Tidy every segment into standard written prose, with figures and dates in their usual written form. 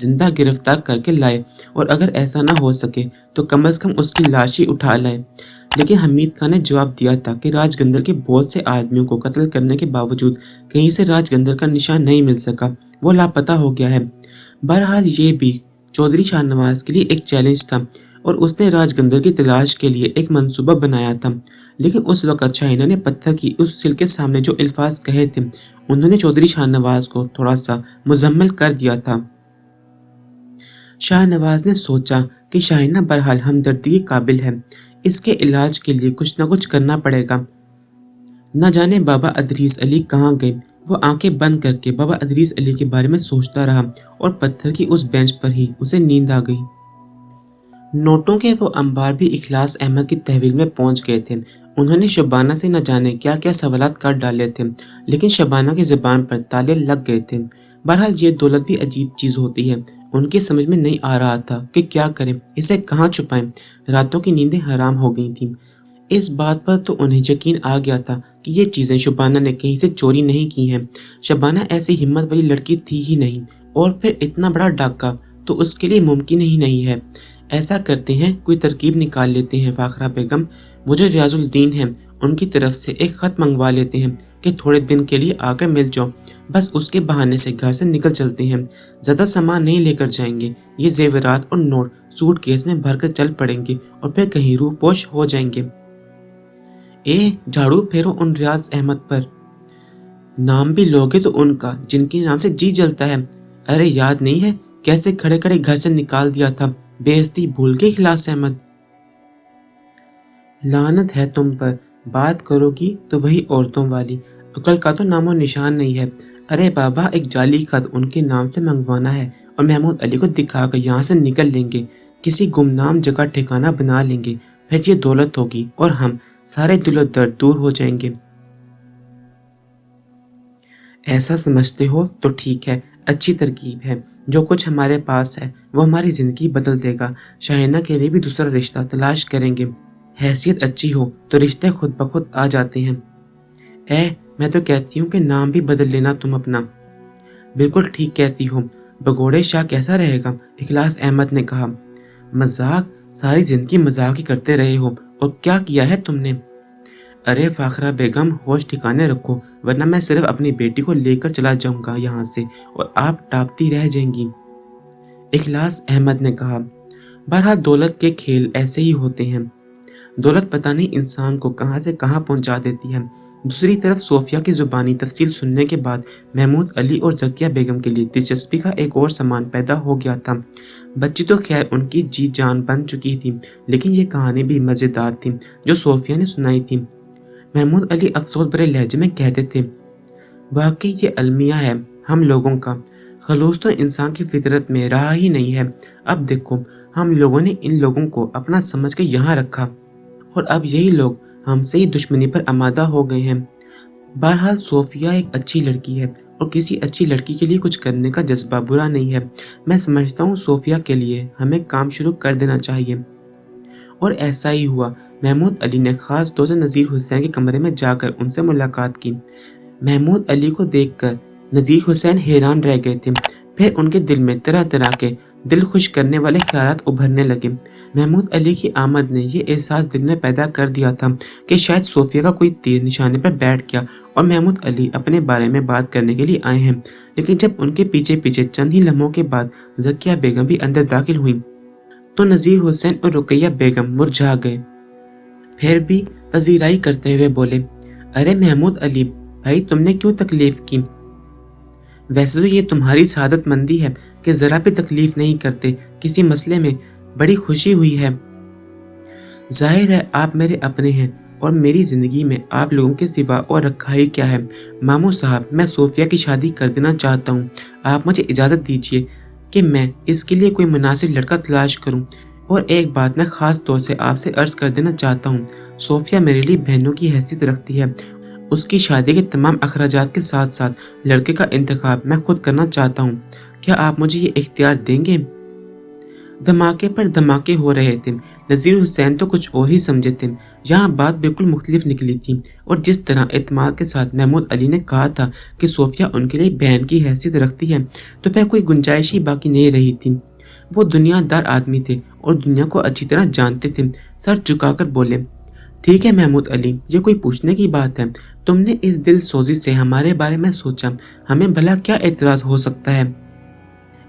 زندہ گرفتار کر کے لائے، اور اگر ایسا نہ ہو سکے تو کم از کم اس کی لاش ہی اٹھا لائے۔ لیکن حمید خان نے جواب دیا تھا کہ راج گندر کے بہت سے آدمیوں کو قتل کرنے کے باوجود کہیں سے راج گندر کا نشان نہیں مل سکا، وہ لاپتہ ہو گیا ہے۔ بہرحال یہ بھی چودھری شاہ نواز کے لیے ایک چیلنج تھا اور اس نے راج گندر کی تلاش کے لیے ایک منصوبہ بنایا تھا، لیکن اس وقت شاہینہ نے پتھر کی اس سل کے سامنے جو الفاظ کہے تھے انہوں نے چودھری شاہ نواز کو تھوڑا سا مزمل کر دیا تھا۔ شاہ نواز نے سوچا کہ شاہینہ بہرحال ہمدردی کے قابل ہے، اس کے علاج کے لیے کچھ نہ کچھ کرنا پڑے گا۔ نہ جانے بابا ادریس علی کہاں گئے۔ وہ آنکھیں بند کر کے بابا ادریس علی کے بارے میں سوچتا رہا اور پتھر کی اس بینچ پر ہی اسے نیند آ گئی۔ نوٹوں کے وہ انبار بھی اخلاص احمد کی تحویل میں پہنچ گئے تھے۔ انہوں نے شبانہ سے نہ جانے کیا کیا سوالات کر ڈالے تھے، لیکن شبانہ کی زبان پر تالے لگ گئے تھے۔ بہرحال یہ دولت بھی عجیب چیز ہوتی ہے، ان کی سمجھ میں نہیں آ رہا تھا کہ کیا کریں، اسے کہاں چھپائیں۔ راتوں کی نیندیں حرام ہو گئی تھیں۔ اس بات پر تو انہیں یقین آ گیا تھا کہ یہ چیزیں شبانہ نے کہیں سے چوری نہیں کی ہیں۔ شبانہ ایسی ہمت والی لڑکی تھی ہی نہیں، اور پھر اتنا بڑا ڈاکہ تو اس کے لیے ممکن ہی نہیں ہے۔ ایسا کرتے ہیں، کوئی ترکیب نکال لیتے ہیں فاخرہ بیگم، وہ جو ریاض الدین ہیں ان کی طرف سے ایک خط منگوا لیتے ہیں کہ تھوڑے دن کے لیے آ کر مل جاؤ، بس اس کے بہانے سے گھر سے نکل چلتے ہیں، زیادہ سامان نہیں لے کر جائیں گے، یہ زیورات اور نوٹ سوٹ کیس میں بھر کر چل پڑیں گے اور پھر کہیں روح پوش ہو جائیں گے۔ جھاڑو پھیرو ان ریاض احمد پر، نام بھی لوگے تو ان کا جن کے نام سے جی جلتا ہے۔ ارے یاد نہیں ہے کیسے کھڑے کھڑے گھر سے نکال دیا تھا، بےعزتی بھول گئے اخلاص احمد؟ لعنت ہے تم پر، بات کرو گی تو وہی عورتوں والی، عقل کا تو نام و نشان نہیں ہے۔ ارے بابا، ایک جعلی خط ان کے نام سے منگوانا ہے اور محمود علی کو دکھا کر یہاں سے نکل لیں گے، کسی گمنام جگہ ٹھکانہ بنا لیں گے، پھر یہ دولت ہوگی اور ہم سارے دل و درد دور ہو جائیں گے۔ ایسا سمجھتے ہو تو ٹھیک ہے، اچھی ترکیب ہے، جو کچھ ہمارے پاس ہے وہ ہماری زندگی بدل دے گا۔ شاہینہ کے لیے بھی دوسرا رشتہ تلاش کریں گے، حیثیت اچھی ہو تو رشتے خود بخود آ جاتے ہیں۔ میں تو کہتی ہوں کہ نام بھی بدل لینا تم اپنا۔ بالکل ٹھیک کہتی ہو، بگوڑے شاہ کیسا رہے گا؟ اخلاص احمد نے کہا۔ مذاق؟ ساری زندگی مذاق ہی کرتے رہے ہو، اور کیا کیا ہے تم نے؟ ارے فاخرہ بیگم، ہوش ٹھکانے رکھو، ورنہ میں صرف اپنی بیٹی کو لے کر چلا جاؤں گا یہاں سے اور آپ ٹاپتی رہ جائیں گی، اخلاص احمد نے کہا۔ بہرحال دولت کے کھیل ایسے ہی ہوتے ہیں، دولت پتہ نہیں انسان کو کہاں سے کہاں پہنچا دیتی ہے۔ دوسری طرف صوفیہ کی زبانی تفصیل سننے کے بعد محمود علی اور ذکیہ بیگم کے لیے دلچسپی کا ایک اور سامان پیدا ہو گیا تھا۔ بچی تو خیر ان کی جی جان بن چکی تھی، لیکن یہ کہانی بھی مزیدار تھی جو صوفیہ نے سنائی تھی۔ محمود علی افسوس بھرے لہجے میں کہتے تھے، واقعی یہ المیہ ہے ہم لوگوں کا، خلوص تو انسان کی فطرت میں رہا ہی نہیں ہے۔ اب دیکھو، ہم لوگوں نے ان لوگوں کو اپنا سمجھ کے یہاں رکھا اور اب یہی لوگ ہم سے ہی دشمنی پر آمادہ ہو گئے ہیں۔ بہرحال صوفیہ ایک اچھی لڑکی ہے اور کسی اچھی لڑکی کے لیے کچھ کرنے کا جذبہ برا نہیں ہے۔ میں سمجھتا ہوں صوفیہ کے لیے ہمیں کام شروع کر دینا چاہیے۔ اور ایسا ہی ہوا۔ محمود علی نے خاص طور سے نذیر حسین کے کمرے میں جا کر ان سے ملاقات کی۔ محمود علی کو دیکھ کر نذیر حسین حیران رہ گئے تھے، پھر ان کے دل میں طرح طرح کے دل خوش کرنے والے خیالات ابھرنے لگے۔ محمود علی کی آمد نے یہ احساس دل میں پیدا کر دیا تھا کہ شاید صوفیہ کا کوئی تیر نشانے پر بیٹھ گیا اور محمود علی اپنے بارے میں بات کرنے کے لیے آئے ہیں۔ لیکن جب ان کے پیچھے پیچھے چند ہی لمحوں کے بعد ذکیہ بیگم بھی اندر داخل ہوئیں تو نذیر حسین اور رقیہ بیگم مرجھا گئے، پھر بھی پذیرائی کرتے ہوئے بولے، ارے محمود علی بھائی، تم نے کیوں تکلیف کی؟ ویسے تو یہ تمہاری سعادت مندی ہے کہ ذرا بھی تکلیف نہیں کرتے، کسی مسئلے میں بڑی خوشی ہوئی ہے۔ ظاہر ہے آپ میرے اپنے ہیں اور میری زندگی میں آپ لوگوں کے سوا اور رکھا ہی کیا ہے۔ ماموں صاحب، میں صوفیہ کی شادی کر دینا چاہتا ہوں، آپ مجھے اجازت دیجیے کہ میں اس کے لیے کوئی مناسب لڑکا تلاش کروں۔ اور ایک بات میں خاص طور سے آپ سے عرض کر دینا چاہتا ہوں، صوفیہ میرے لیے بہنوں کی حیثیت رکھتی ہے، اس کی شادی کے تمام اخراجات کے ساتھ ساتھ لڑکے کا انتخاب میں خود کرنا چاہتا ہوں، کیا آپ مجھے یہ اختیار دیں گے؟ دھماکے پر دھماکے ہو رہے تھے۔ نذیر حسین تو کچھ اور ہی سمجھے تھے، یہاں بات بالکل مختلف نکلی تھی، اور جس طرح اعتماد کے ساتھ محمود علی نے کہا تھا کہ صوفیہ ان کے لیے بہن کی حیثیت رکھتی ہے، تو پھر کوئی گنجائش ہی باقی نہیں رہی تھی۔ وہ دنیا دار آدمی تھے اور دنیا کو اچھی طرح جانتے تھے۔ سر جھکا کر بولے، ٹھیک ہے محمود علی، یہ کوئی پوچھنے کی بات ہے؟ تم نے اس دل سوزی سے ہمارے بارے میں سوچا، ہمیں بھلا کیا اعتراض ہو سکتا ہے؟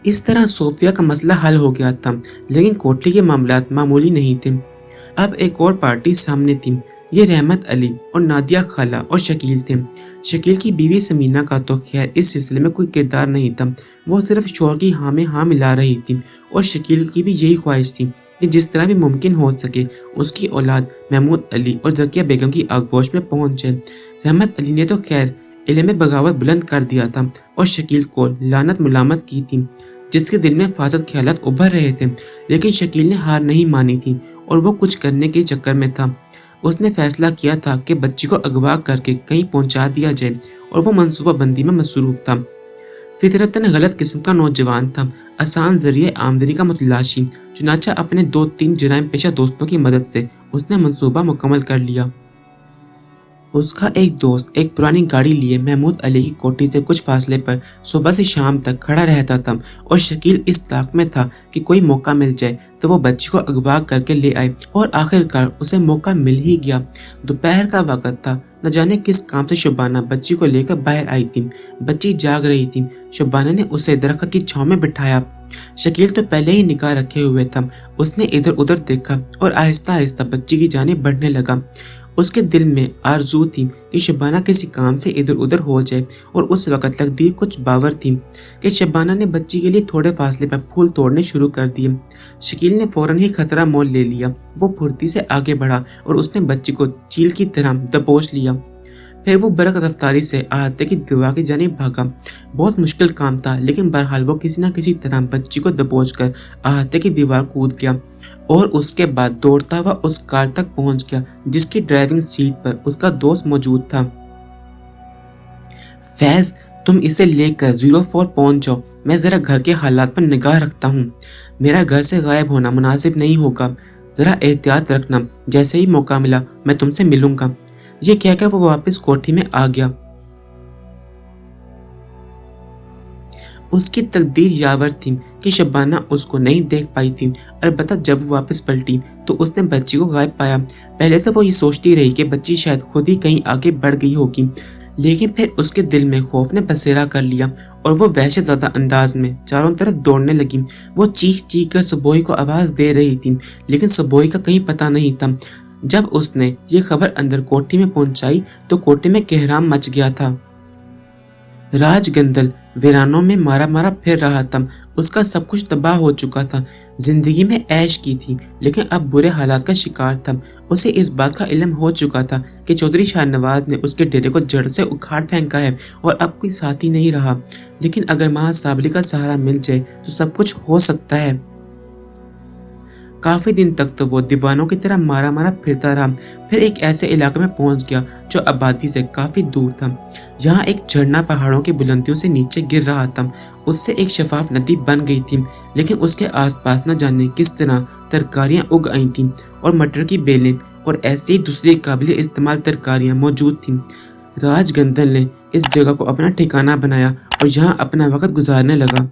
اس طرح صوفیہ کا مسئلہ حل ہو گیا تھا، لیکن کوٹلی کے معاملات معمولی نہیں تھے۔ اب ایک اور پارٹی سامنے تھی۔ یہ رحمت علی اور نادیہ خالہ اور شکیل تھے۔ شکیل کی بیوی سمینہ کا تو خیر اس سلسلے میں کوئی کردار نہیں تھا، وہ صرف شوہر کی ہاں میں ہاں ملا رہی تھی، اور شکیل کی بھی یہی خواہش تھی کہ جس طرح بھی ممکن ہو سکے اس کی اولاد محمود علی اور ذکیہ بیگم کی آغوش میں پہنچ جائے۔ رحمت علی نے تو خیر علم بغاوت بلند کر دیا تھا اور شکیل کو لعنت ملامت کی تھی، جس کے دل میں فاسد خیالات ابھر رہے تھے، لیکن شکیل نے ہار نہیں مانی تھی اور وہ کچھ کرنے کے چکر میں تھا۔ اس نے فیصلہ کیا تھا کہ بچی کو اغوا کر کے کہیں پہنچا دیا جائے، اور وہ منصوبہ بندی میں مصروف تھا۔ فطرتاً غلط قسم کا نوجوان تھا، آسان ذریعہ آمدنی کا متلاشی، چنانچہ اپنے 2-3 جرائم پیشہ دوستوں کی مدد سے اس نے منصوبہ مکمل کر لیا۔ اس کا ایک دوست ایک پرانی گاڑی لیے محمود علی کی کوٹھی سے کچھ فاصلے پر صبح سے شام تک کھڑا رہتا تھا، اور شکیل اس طاق میں تھا کہ کوئی موقع مل جائے تو وہ بچی کو اغوا کر کے لے آئے، اور آخرکار اسے موقع مل ہی گیا۔ دوپہر کا وقت تھا، نہ جانے کس کام سے شبانہ بچی کو لے کر باہر آئی تھی۔ بچی جاگ رہی تھی، شبانہ نے اسے درخت کی چھاؤں میں بٹھایا۔ شکیل تو پہلے ہی نگاہ رکھے ہوئے تھا، اس نے ادھر ادھر دیکھا اور آہستہ آہستہ بچی کی جانب بڑھنے لگا۔ اس کے دل میں آرزو تھی کہ شبانہ کسی کام سے ادھر ادھر ہو جائے، اور اس وقت تقدیر کچھ باور تھی کہ شبانہ نے بچی کے لیے تھوڑے فاصلے پر پھول توڑنے شروع کر دیے۔ شکیل نے فوراً ہی خطرہ مول لے لیا، وہ پھرتی سے آگے بڑھا اور اس نے بچی کو چیل کی طرح دبوچ لیا۔ پھر وہ برق رفتاری سے احاطے کی دیوار کی جانب بھاگا۔ بہت مشکل کام تھا، لیکن بہرحال وہ کسی نہ کسی طرح بچی کو دبوچ کر احاطے کی دیوار کود گیا، اور اس کے بعد دوڑتا ہوا اس کار تک پہنچ گیا جس کی ڈرائیونگ سیٹ پر اس کا دوست موجود تھا۔ فیض، تم اسے لے کر 04 پہنچ جاؤ، میں ذرا گھر کے حالات پر نگاہ رکھتا ہوں۔ میرا گھر سے غائب ہونا مناسب نہیں ہوگا، ذرا احتیاط رکھنا، جیسے ہی موقع ملا میں تم سے ملوں گا۔ یہ کہہ کر وہ واپس کوٹھی میں آ گیا۔ اس کی تقدیر یاور تھی کہ شبانہ اس کو نہیں دیکھ پائی تھی، البتہ جب وہ واپس پلٹی تو اس نے بچی کو غائب پایا۔ پہلے تو وہ یہ سوچتی رہی کہ بچی شاید خود ہی کہیں آگے بڑھ گئی ہوگی، لیکن پھر اس کے دل میں خوف نے بسیرا کر لیا، اور وہ وحشت زدہ انداز میں چاروں طرف دوڑنے لگی۔ وہ چیخ چیخ کر سبوئی کو آواز دے رہی تھی، لیکن سبوئی کا کہیں پتہ نہیں تھا۔ جب اس نے یہ خبر اندر کوٹھی میں پہنچائی تو کوٹھی میں کہرام مچ گیا تھا۔ راج گندل ویرانوں میں مارا مارا پھر رہا تھا، اس کا سب کچھ تباہ ہو چکا تھا۔ زندگی میں عیش کی تھی، لیکن اب برے حالات کا شکار تھا۔ اسے اس بات کا علم ہو چکا تھا کہ چودھری شاہ نواز نے اس کے ڈیرے کو جڑ سے اکھاڑ پھینکا ہے، اور اب کوئی ساتھی نہیں رہا، لیکن اگر مہا سابلی کا سہارا مل جائے تو سب کچھ ہو سکتا ہے۔ کافی دن تک تو وہ دیوانوں کی طرح مارا مارا پھرتا رہا، پھر ایک ایسے علاقے میں پہنچ گیا جو آبادی سے کافی دور تھا۔ یہاں ایک جھرنا پہاڑوں کی بلندیوں سے نیچے گر رہا تھا، اس سے ایک شفاف ندی بن گئی تھی، لیکن اس کے آس پاس نہ جانے کس طرح ترکاریاں اگ آئی تھیں، اور مٹر کی بیلیں اور ایسی ہی دوسری قابل استعمال ترکاریاں موجود تھیں۔ راج گندل نے اس جگہ کو اپنا ٹھکانہ بنایا اور یہاں اپنا وقت گزارنے لگا۔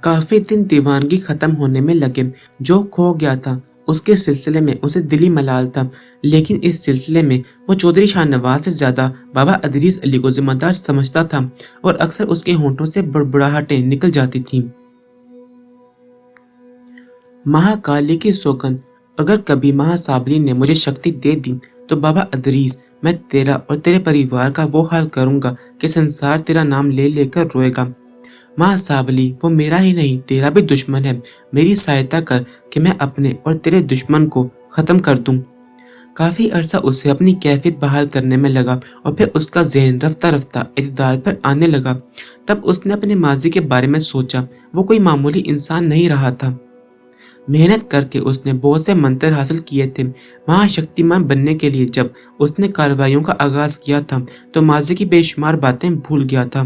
کافی دن دیوانگی ختم ہونے میں لگے۔ جو کھو گیا تھا اس کے سلسلے میں اسے دلی ملال تھا، لیکن اس سلسلے میں وہ چودھری شاہ نواز سے زیادہ بابا ادریس علی کو ذمہ دار سمجھتا تھا، اور اکثر اس کے ہونٹوں سے بڑبڑاہٹیں نکل جاتی تھیں۔ مہا کالی کی سوگند، اگر کبھی مہا سابلی نے مجھے شکتی دے دی تو بابا ادریس، میں تیرا اور تیرے پریوار کا وہ حال کروں گا کہ سنسار تیرا نام لے لے کر روئے گا۔ ماں سابلی، وہ میرا ہی نہیں تیرا بھی دشمن ہے، میری سہایتا کر کہ میں اپنے اور تیرے دشمن کو ختم کر دوں۔ کافی عرصہ اسے اپنی کیفیت بحال کرنے میں لگا، اور پھر اس کا ذہن رفتہ رفتہ اعتدال پر آنے لگا۔ تب اس نے اپنے ماضی کے بارے میں سوچا، وہ کوئی معمولی انسان نہیں رہا تھا۔ محنت کر کے اس نے بہت سے منتر حاصل کیے تھے۔ مہا شکتیمان بننے کے لیے جب اس نے کارروائیوں کا آغاز کیا تھا تو ماضی کی بے شمار باتیں بھول گیا تھا۔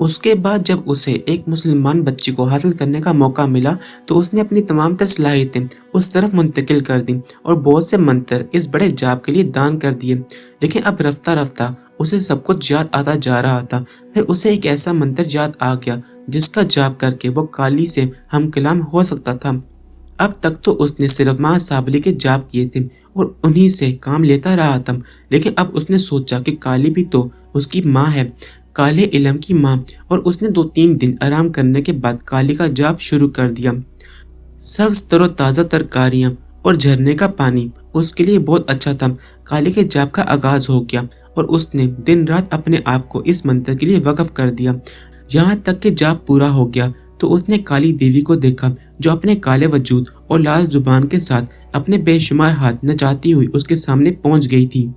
اس کے بعد جب اسے ایک مسلمان بچی کو حاصل کرنے کا موقع ملا تو اس نے اپنی تمام تر صلاحیتیں اس طرف منتقل کر دیں اور بہت سے منتر اس بڑے جاپ کے لیے دان کر دیے، لیکن اب رفتہ رفتہ اسے سب کچھ یاد آتا جا رہا تھا۔ پھر اسے ایک ایسا منتر یاد آ گیا جس کا جاپ کر کے وہ کالی سے ہم کلام ہو سکتا تھا۔ اب تک تو اس نے صرف ماں سابلی کے جاپ کیے تھے اور انہی سے کام لیتا رہا تھا، لیکن اب اس نے سوچا کہ کالی بھی تو اس کی ماں ہے، کالے علم کی ماں، اور اس نے 2-3 دن آرام کرنے کے بعد کالی کا جاپ شروع کر دیا۔ سبز تر و تازہ ترکاریاں اور جھرنے کا پانی اس کے لیے بہت اچھا تھا۔ کالی کے جاپ کا آغاز ہو گیا اور اس نے دن رات اپنے آپ کو اس منتر کے لیے وقف کر دیا۔ یہاں تک کہ جاپ پورا ہو گیا تو اس نے کالی دیوی کو دیکھا جو اپنے کالے وجود اور لال زبان کے ساتھ اپنے بے شمار ہاتھ نچاتی ہوئی اس کے سامنے پہنچ گئی تھی۔